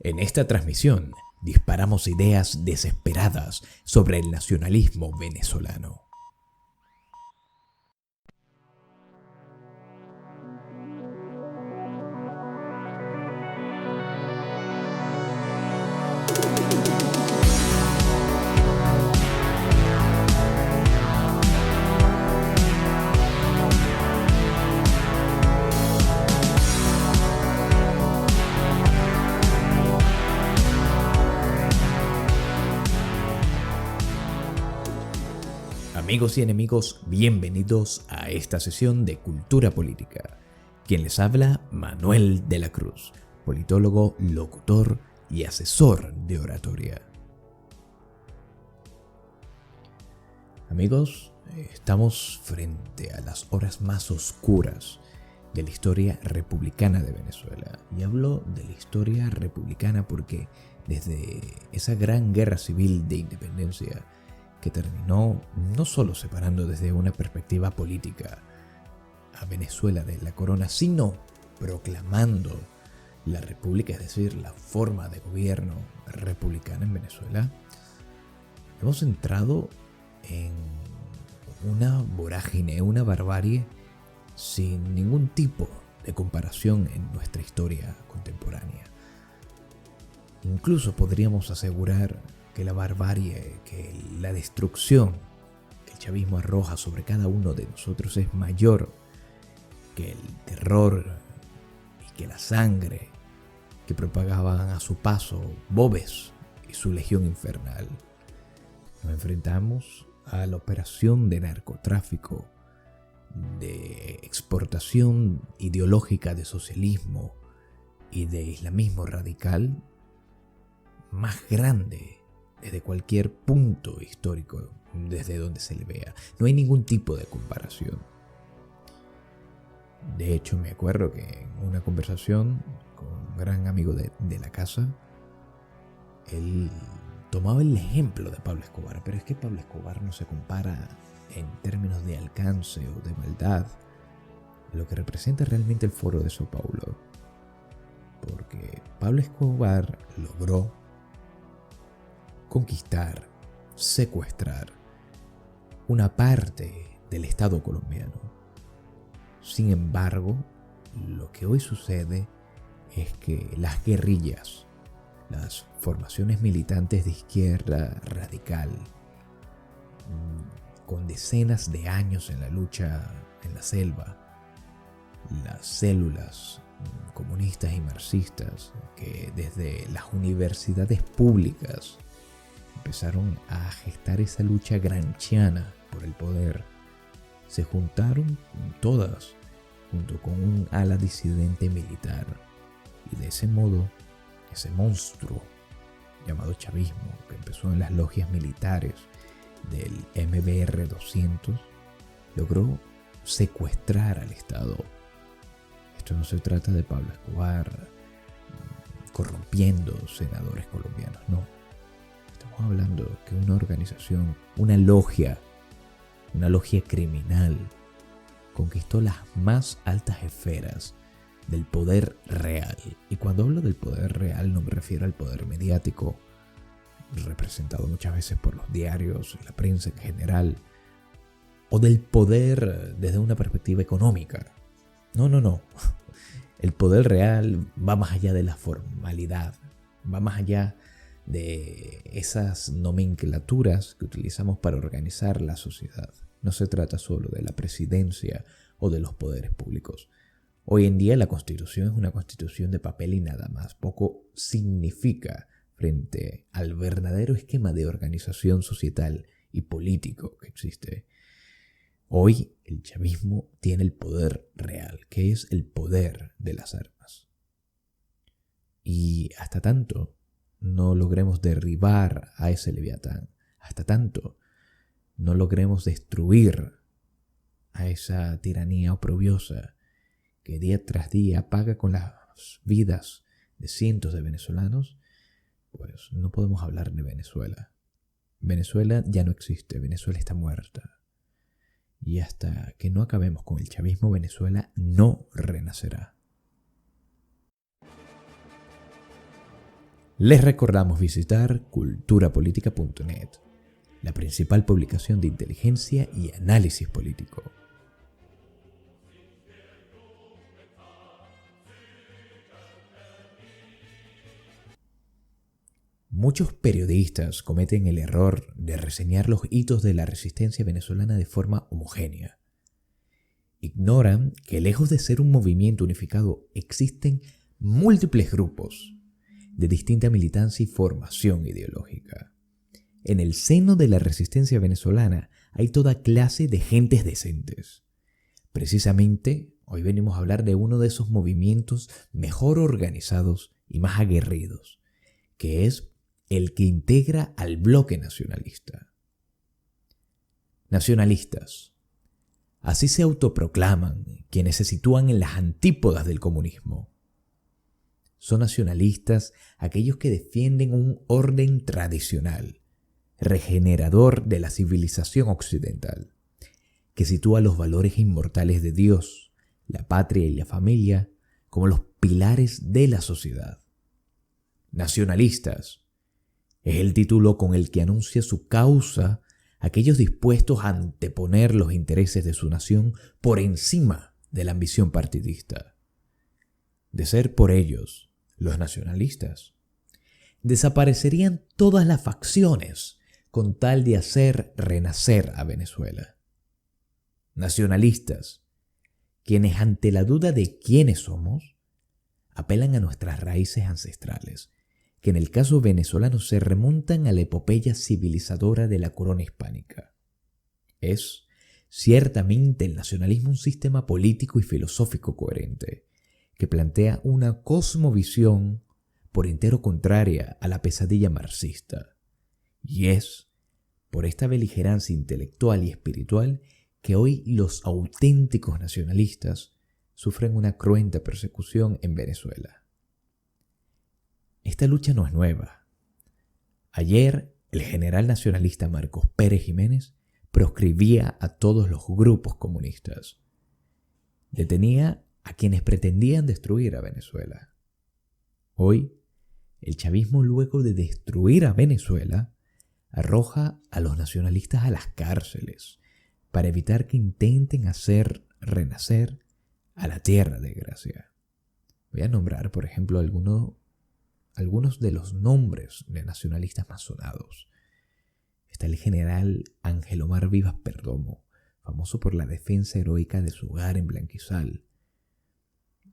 En esta transmisión disparamos ideas desesperadas sobre el nacionalismo venezolano. Amigos y enemigos, bienvenidos a esta sesión de Cultura Política. Quien les habla, Manuel de la Cruz, politólogo, locutor y asesor de oratoria. Amigos, estamos frente a las horas más oscuras de la historia republicana de Venezuela. Y hablo de la historia republicana porque desde esa gran guerra civil de independencia que terminó no solo separando desde una perspectiva política a Venezuela de la corona, sino proclamando la república, es decir, la forma de gobierno republicana en Venezuela, hemos entrado en una vorágine, una barbarie sin ningún tipo de comparación en nuestra historia contemporánea. Incluso podríamos asegurar que la barbarie, que la destrucción que el chavismo arroja sobre cada uno de nosotros es mayor que el terror y que la sangre que propagaban a su paso Boves y su legión infernal. Nos enfrentamos a la operación de narcotráfico, de exportación ideológica de socialismo y de islamismo radical más grande desde cualquier punto histórico, desde donde se le vea. No hay ningún tipo de comparación. De hecho, me acuerdo que en una conversación con un gran amigo de la casa, él tomaba el ejemplo de Pablo Escobar, pero es que Pablo Escobar no se compara en términos de alcance o de maldad a lo que representa realmente el Foro de Sao Paulo. Porque Pablo Escobar logró conquistar, secuestrar una parte del Estado colombiano. Sin embargo, lo que hoy sucede es que las guerrillas, las formaciones militantes de izquierda radical, con decenas de años en la lucha en la selva, las células comunistas y marxistas que desde las universidades públicas empezaron a gestar esa lucha gramsciana por el poder, se juntaron todas junto con un ala disidente militar, y de ese modo ese monstruo llamado chavismo, que empezó en las logias militares del MBR 200, logró secuestrar al Estado. Esto no se trata de Pablo Escobar corrompiendo senadores colombianos, no. Estamos hablando que una organización, una logia criminal, conquistó las más altas esferas del poder real. Y cuando hablo del poder real no me refiero al poder mediático, representado muchas veces por los diarios, la prensa en general, o del poder desde una perspectiva económica. No. El poder real va más allá de la formalidad, va más allá de esas nomenclaturas que utilizamos para organizar la sociedad. No se trata solo de la presidencia o de los poderes públicos. Hoy en día la Constitución es una constitución de papel y nada más. Poco significa frente al verdadero esquema de organización societal y político que existe. Hoy el chavismo tiene el poder real, que es el poder de las armas. Y hasta tanto no logremos derribar a ese leviatán, hasta tanto no logremos destruir a esa tiranía oprobiosa que día tras día paga con las vidas de cientos de venezolanos, pues no podemos hablar de Venezuela. Venezuela ya no existe, Venezuela está muerta. Y hasta que no acabemos con el chavismo, Venezuela no renacerá. Les recordamos visitar culturapolítica.net, la principal publicación de inteligencia y análisis político. Muchos periodistas cometen el error de reseñar los hitos de la resistencia venezolana de forma homogénea. Ignoran que, lejos de ser un movimiento unificado, existen múltiples grupos de distinta militancia y formación ideológica. En el seno de la resistencia venezolana hay toda clase de gentes decentes. Precisamente, hoy venimos a hablar de uno de esos movimientos mejor organizados y más aguerridos, que es el que integra al bloque nacionalista. Nacionalistas. Así se autoproclaman quienes se sitúan en las antípodas del comunismo. Son nacionalistas aquellos que defienden un orden tradicional, regenerador de la civilización occidental, que sitúa los valores inmortales de Dios, la patria y la familia como los pilares de la sociedad. Nacionalistas es el título con el que anuncia su causa aquellos dispuestos a anteponer los intereses de su nación por encima de la ambición partidista. De ser por ellos, los nacionalistas, desaparecerían todas las facciones con tal de hacer renacer a Venezuela. Nacionalistas, quienes ante la duda de quiénes somos, apelan a nuestras raíces ancestrales, que en el caso venezolano se remontan a la epopeya civilizadora de la corona hispánica. Es, ciertamente, el nacionalismo un sistema político y filosófico coherente, que plantea una cosmovisión por entero contraria a la pesadilla marxista. Y es por esta beligerancia intelectual y espiritual que hoy los auténticos nacionalistas sufren una cruenta persecución en Venezuela. Esta lucha no es nueva. Ayer, el general nacionalista Marcos Pérez Jiménez proscribía a todos los grupos comunistas. Detenía a quienes pretendían destruir a Venezuela. Hoy, el chavismo, luego de destruir a Venezuela, arroja a los nacionalistas a las cárceles para evitar que intenten hacer renacer a la tierra de gracia. Voy a nombrar, por ejemplo, algunos de los nombres de nacionalistas más sonados. Está el general Ángel Omar Vivas Perdomo, famoso por la defensa heroica de su hogar en Blanquizal.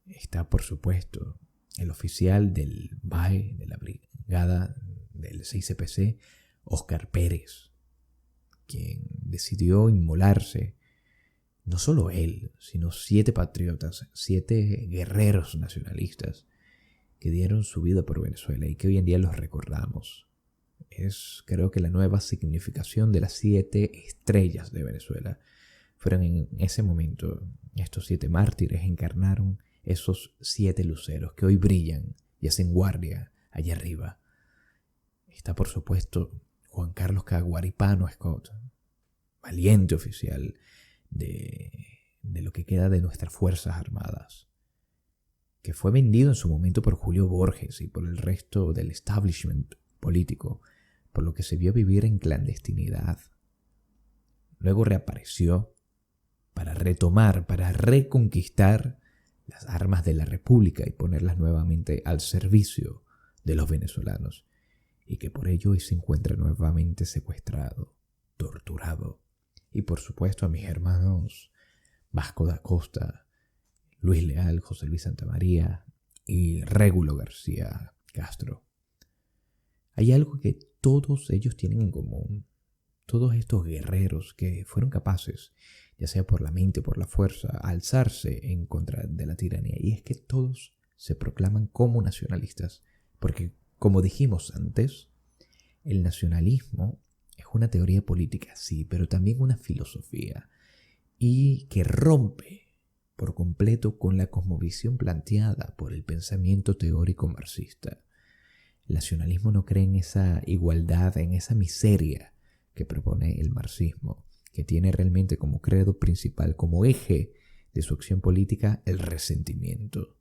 Está, por supuesto, el oficial del BAE, de la brigada del 6CPC, Óscar Pérez, quien decidió inmolarse. No solo él, sino 7 patriotas, 7 guerreros nacionalistas que dieron su vida por Venezuela y que hoy en día los recordamos. Es, creo que, la nueva significación de las 7 estrellas de Venezuela. Fueron en ese momento, estos 7 mártires encarnaron esos 7 luceros que hoy brillan y hacen guardia allá arriba. Está, por supuesto, Juan Carlos Caguaripano Scott, valiente oficial de lo que queda de nuestras Fuerzas Armadas, que fue vendido en su momento por Julio Borges y por el resto del establishment político, por lo que se vio vivir en clandestinidad. Luego reapareció para retomar, para reconquistar las armas de la República y ponerlas nuevamente al servicio de los venezolanos, y que por ello hoy se encuentra nuevamente secuestrado, torturado. Y por supuesto a mis hermanos Vasco da Costa, Luis Leal, José Luis Santamaría y Régulo García Castro. Hay algo que todos ellos tienen en común. Todos estos guerreros que fueron capaces, ya sea por la mente o por la fuerza, a alzarse en contra de la tiranía. Y es que todos se proclaman como nacionalistas. Porque, como dijimos antes, el nacionalismo es una teoría política, sí, pero también una filosofía. Y que rompe por completo con la cosmovisión planteada por el pensamiento teórico marxista. El nacionalismo no cree en esa igualdad, en esa miseria que propone el marxismo, que tiene realmente como credo principal, como eje de su acción política, el resentimiento.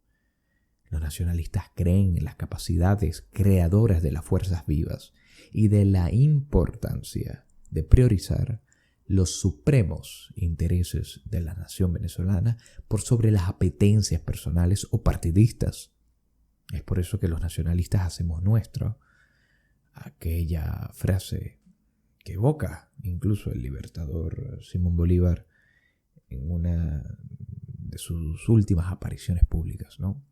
Los nacionalistas creen en las capacidades creadoras de las fuerzas vivas y de la importancia de priorizar los supremos intereses de la nación venezolana por sobre las apetencias personales o partidistas. Es por eso que los nacionalistas hacemos nuestra aquella frase que evoca incluso el libertador Simón Bolívar en una de sus últimas apariciones públicas, ¿no?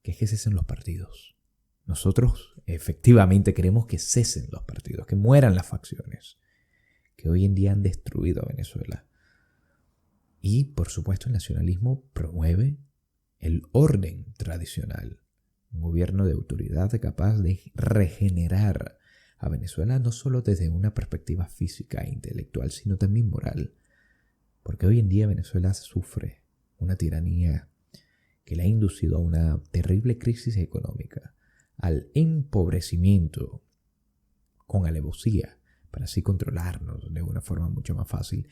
Que es que cesen los partidos. Nosotros efectivamente queremos que cesen los partidos, que mueran las facciones que hoy en día han destruido a Venezuela. Y, por supuesto, el nacionalismo promueve el orden tradicional, un gobierno de autoridad capaz de regenerar a Venezuela no solo desde una perspectiva física e intelectual, sino también moral. Porque hoy en día Venezuela sufre una tiranía que le ha inducido a una terrible crisis económica, al empobrecimiento con alevosía, para así controlarnos de una forma mucho más fácil.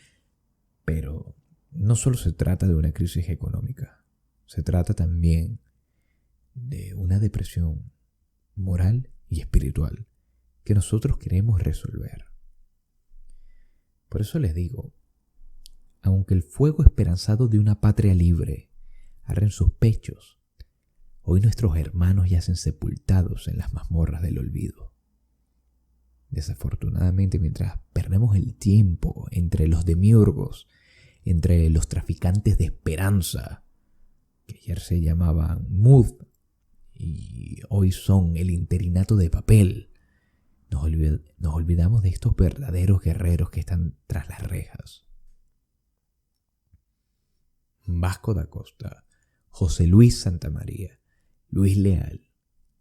Pero no solo se trata de una crisis económica, se trata también de una depresión moral y espiritual que nosotros queremos resolver. Por eso les digo, aunque el fuego esperanzado de una patria libre arde en sus pechos, hoy nuestros hermanos yacen sepultados en las mazmorras del olvido. Desafortunadamente, mientras perdemos el tiempo entre los demiurgos, entre los traficantes de esperanza, que ayer se llamaban MUD y hoy son el interinato de papel, nos olvidamos de estos verdaderos guerreros que están tras las rejas. Vasco da Costa, José Luis Santamaría, Luis Leal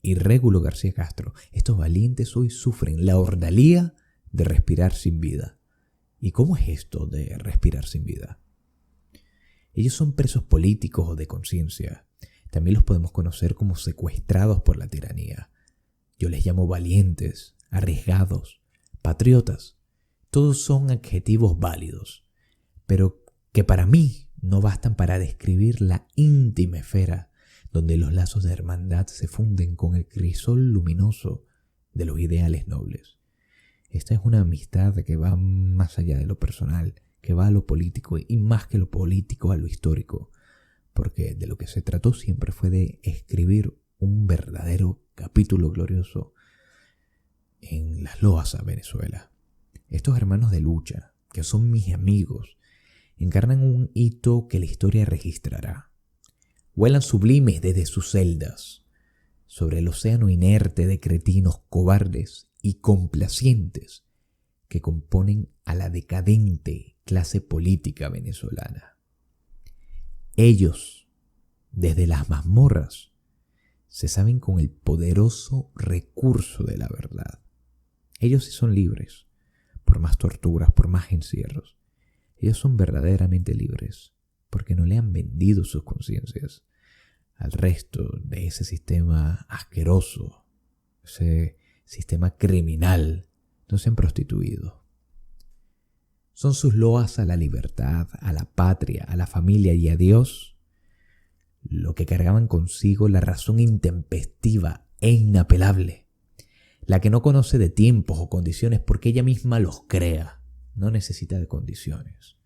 y Régulo García Castro, estos valientes hoy sufren la ordalía de respirar sin vida. ¿Y cómo es esto de respirar sin vida? Ellos son presos políticos o de conciencia. También los podemos conocer como secuestrados por la tiranía. Yo les llamo valientes, arriesgados, patriotas. Todos son adjetivos válidos, pero que para mí no bastan para describir la íntima esfera donde los lazos de hermandad se funden con el crisol luminoso de los ideales nobles. Esta es una amistad que va más allá de lo personal, que va a lo político y más que lo político a lo histórico, porque de lo que se trató siempre fue de escribir un verdadero capítulo glorioso en las loas a Venezuela. Estos hermanos de lucha, que son mis amigos, encarnan un hito que la historia registrará. Vuelan sublimes desde sus celdas, sobre el océano inerte de cretinos cobardes y complacientes que componen a la decadente clase política venezolana. Ellos, desde las mazmorras, se saben con el poderoso recurso de la verdad. Ellos sí son libres, por más torturas, por más encierros. Ellos son verdaderamente libres, porque no le han vendido sus conciencias al resto de ese sistema asqueroso, ese sistema criminal. No se han prostituido. Son sus loas a la libertad, a la patria, a la familia y a Dios, lo que cargaban consigo la razón intempestiva e inapelable, la que no conoce de tiempos o condiciones porque ella misma los crea, no necesita de condiciones.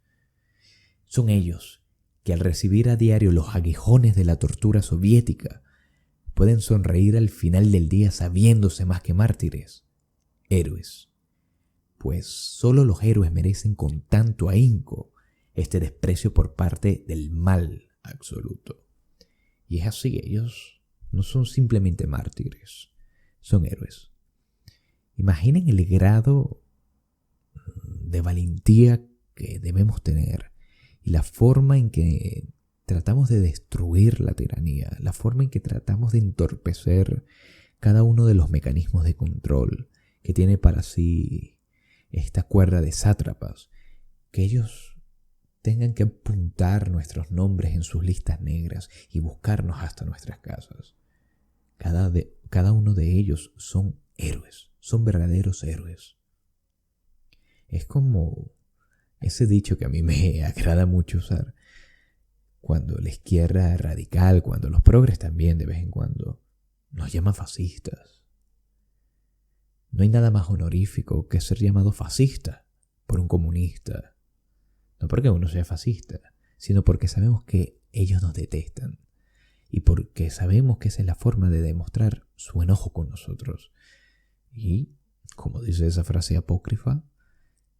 Son ellos que al recibir a diario los aguijones de la tortura soviética pueden sonreír al final del día sabiéndose más que mártires, héroes. Pues solo los héroes merecen con tanto ahínco este desprecio por parte del mal absoluto. Y es así, ellos no son simplemente mártires, son héroes. Imaginen el grado de valentía que debemos tener y la forma en que tratamos de destruir la tiranía, la forma en que tratamos de entorpecer cada uno de los mecanismos de control que tiene para sí esta cuerda de sátrapas, que ellos tengan que apuntar nuestros nombres en sus listas negras y buscarnos hasta nuestras casas. Cada uno de ellos son héroes, son verdaderos héroes. Es como ese dicho que a mí me agrada mucho usar, cuando la izquierda radical, cuando los progres también de vez en cuando nos llaman fascistas. No hay nada más honorífico que ser llamado fascista por un comunista. No porque uno sea fascista, sino porque sabemos que ellos nos detestan y porque sabemos que esa es la forma de demostrar su enojo con nosotros. Y, como dice esa frase apócrifa,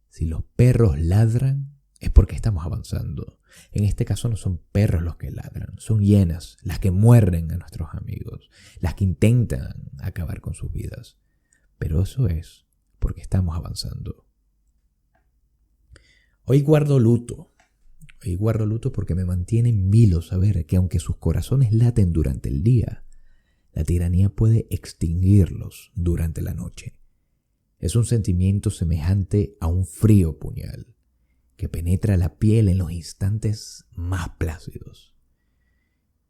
si los perros ladran es porque estamos avanzando. En este caso no son perros los que ladran, son hienas las que muerden a nuestros amigos, las que intentan acabar con sus vidas. Pero eso es porque estamos avanzando. Hoy guardo luto porque me mantiene en vilo saber que aunque sus corazones laten durante el día, la tiranía puede extinguirlos durante la noche. Es un sentimiento semejante a un frío puñal que penetra la piel en los instantes más plácidos.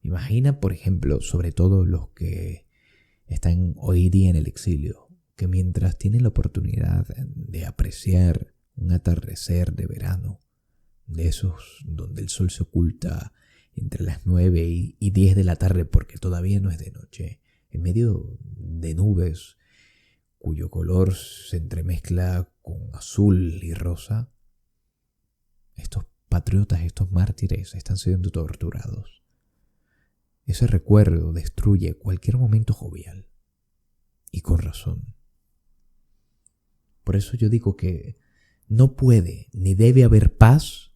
Imagina, por ejemplo, sobre todo los que están hoy día en el exilio, que mientras tienen la oportunidad de apreciar un atardecer de verano, de esos donde el sol se oculta entre las 9 y 10 de la tarde porque todavía no es de noche, en medio de nubes cuyo color se entremezcla con azul y rosa, estos patriotas, estos mártires están siendo torturados. Ese recuerdo destruye cualquier momento jovial, y con razón. Por eso yo digo que no puede ni debe haber paz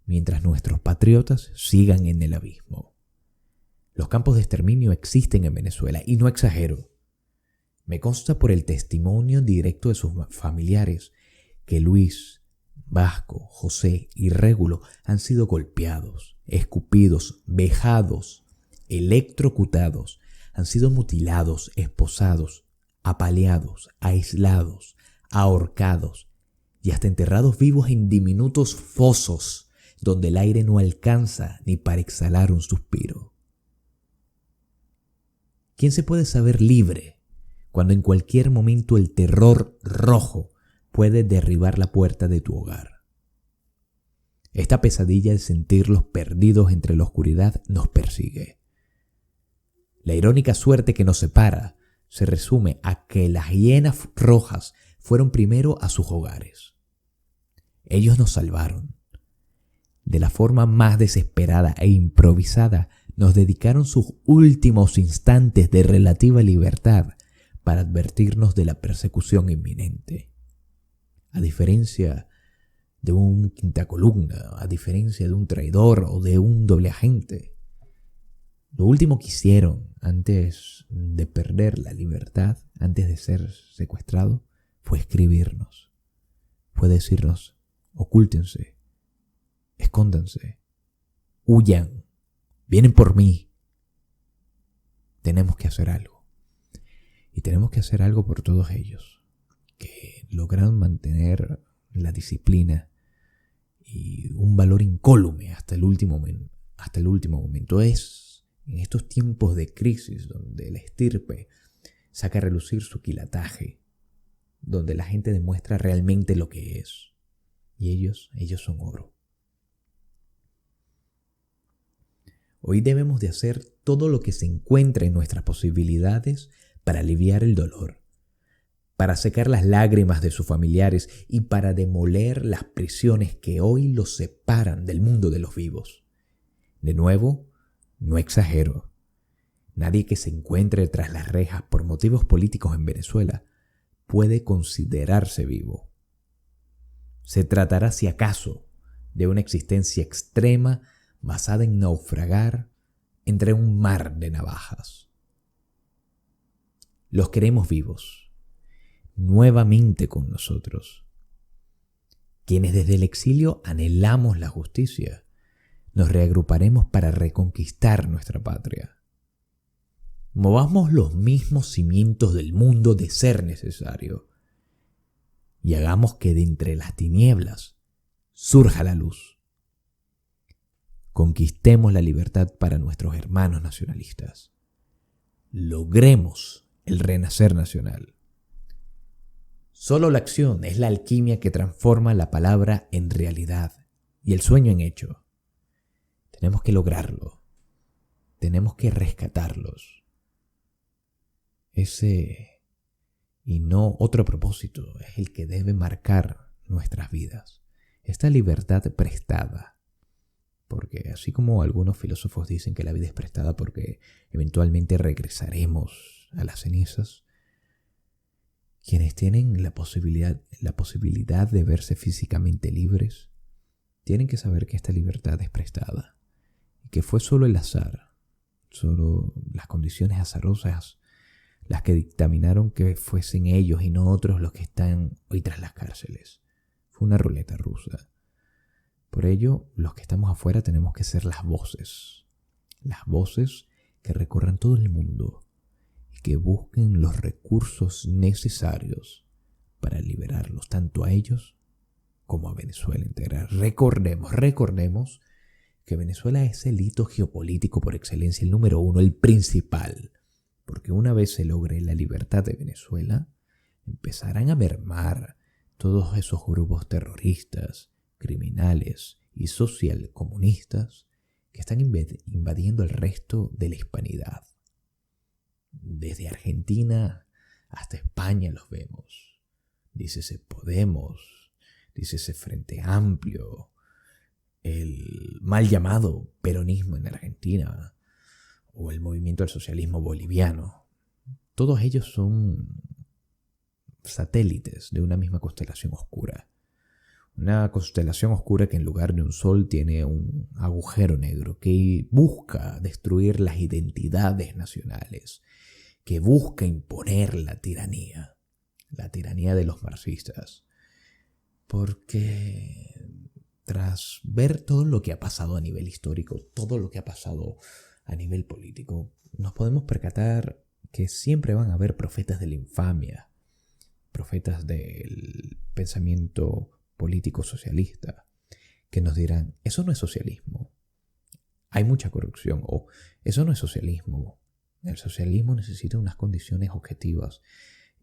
mientras nuestros patriotas sigan en el abismo. Los campos de exterminio existen en Venezuela y no exagero. Me consta por el testimonio directo de sus familiares que Luis, Vasco, José y Régulo han sido golpeados, escupidos, vejados, electrocutados, han sido mutilados, esposados, apaleados, aislados, ahorcados y hasta enterrados vivos en diminutos fosos donde el aire no alcanza ni para exhalar un suspiro. ¿Quién se puede saber libre cuando en cualquier momento el terror rojo puede derribar la puerta de tu hogar? Esta pesadilla de sentirlos perdidos entre la oscuridad nos persigue. La irónica suerte que nos separa se resume a que las hienas rojas fueron primero a sus hogares. Ellos nos salvaron. De la forma más desesperada e improvisada, nos dedicaron sus últimos instantes de relativa libertad para advertirnos de la persecución inminente. A diferencia de un quinta columna, a diferencia de un traidor o de un doble agente, lo último que hicieron antes de perder la libertad, antes de ser secuestrado, fue escribirnos. Fue decirnos: ocúltense, escóndanse, huyan, vienen por mí. Tenemos que hacer algo. Y tenemos que hacer algo por todos ellos que logran mantener la disciplina y un valor incólume hasta el último momento. Es en estos tiempos de crisis donde la estirpe saca a relucir su quilataje, donde la gente demuestra realmente lo que es. Y ellos son oro. Hoy debemos de hacer todo lo que se encuentre en nuestras posibilidades para aliviar el dolor, para secar las lágrimas de sus familiares y para demoler las prisiones que hoy los separan del mundo de los vivos. De nuevo, no exagero. Nadie que se encuentre tras las rejas por motivos políticos en Venezuela puede considerarse vivo. Se tratará, si acaso, de una existencia extrema basada en naufragar entre un mar de navajas. Los queremos vivos, nuevamente con nosotros. Quienes desde el exilio anhelamos la justicia, nos reagruparemos para reconquistar nuestra patria. Movamos los mismos cimientos del mundo de ser necesario y hagamos que de entre las tinieblas surja la luz. Conquistemos la libertad para nuestros hermanos nacionalistas. Logremos el renacer nacional. Solo la acción es la alquimia que transforma la palabra en realidad y el sueño en hecho. Tenemos que lograrlo. Tenemos que rescatarlos. Ese y no otro propósito es el que debe marcar nuestras vidas. Esta libertad prestada. Porque así como algunos filósofos dicen que la vida es prestada porque eventualmente regresaremos a las cenizas, quienes tienen la posibilidad de verse físicamente libres, tienen que saber que esta libertad es prestada y que fue solo el azar, solo las condiciones azarosas las que dictaminaron que fuesen ellos y no otros los que están hoy tras las cárceles. Fue una ruleta rusa. Por ello, los que estamos afuera tenemos que ser las voces que recorran todo el mundo y que busquen los recursos necesarios para liberarlos tanto a ellos como a Venezuela entera. Recordemos que Venezuela es el hito geopolítico por excelencia, el número uno, el principal. Porque una vez se logre la libertad de Venezuela, empezarán a mermar todos esos grupos terroristas, criminales y socialcomunistas que están invadiendo el resto de la hispanidad. Desde Argentina hasta España los vemos. Dícese Podemos, dícese Frente Amplio, el mal llamado peronismo en Argentina o el movimiento del socialismo boliviano. Todos ellos son satélites de una misma constelación oscura. Una constelación oscura que en lugar de un sol tiene un agujero negro que busca destruir las identidades nacionales, que busca imponer la tiranía de los marxistas. Porque tras ver todo lo que ha pasado a nivel histórico, todo lo que ha pasado a nivel político, nos podemos percatar que siempre van a haber profetas de la infamia, profetas del pensamiento político socialista, que nos dirán, eso no es socialismo, hay mucha corrupción, o eso no es socialismo, el socialismo necesita unas condiciones objetivas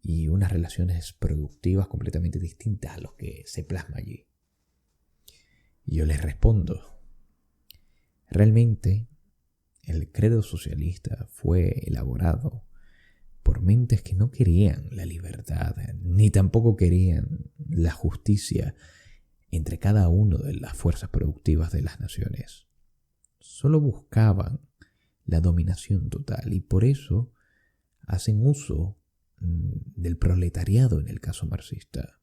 y unas relaciones productivas completamente distintas a lo que se plasma allí. Y yo les respondo, realmente el credo socialista fue elaborado por mentes que no querían la libertad, ni tampoco querían la justicia entre cada una de las fuerzas productivas de las naciones. Solo buscaban la dominación total y por eso hacen uso del proletariado en el caso marxista,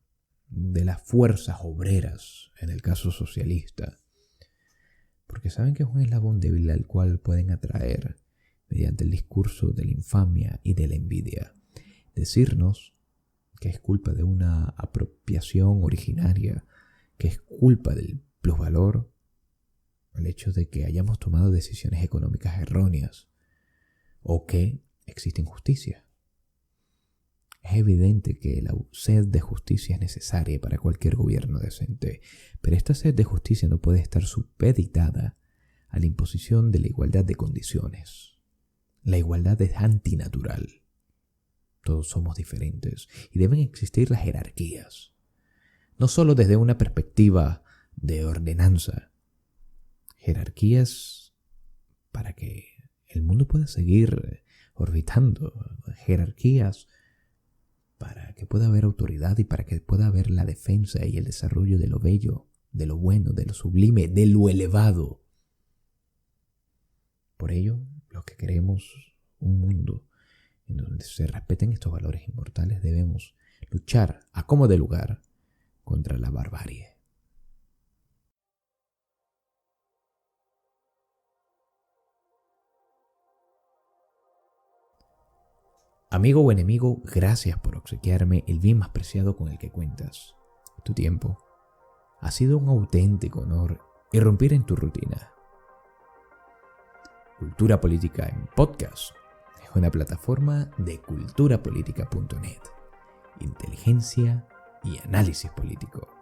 de las fuerzas obreras en el caso socialista, porque saben que es un eslabón débil al cual pueden atraer mediante el discurso de la infamia y de la envidia. Decirnos que es culpa de una apropiación originaria, que es culpa del plusvalor, el hecho de que hayamos tomado decisiones económicas erróneas o que existe injusticia. Es evidente que la sed de justicia es necesaria para cualquier gobierno decente, pero esta sed de justicia no puede estar supeditada a la imposición de la igualdad de condiciones. La igualdad es antinatural. Todos somos diferentes y deben existir las jerarquías, no solo desde una perspectiva de ordenanza, jerarquías para que el mundo pueda seguir orbitando, jerarquías para que pueda haber autoridad y para que pueda haber la defensa y el desarrollo de lo bello, de lo bueno, de lo sublime, de lo elevado. Por ello, los que queremos un mundo en donde se respeten estos valores inmortales, debemos luchar a como de lugar contra la barbarie. Amigo o enemigo, gracias por obsequiarme el bien más preciado con el que cuentas, tu tiempo. Ha sido un auténtico honor irrumpir en tu rutina. Cultura Política en Podcast es una plataforma de culturapolitica.net. Inteligencia y análisis político.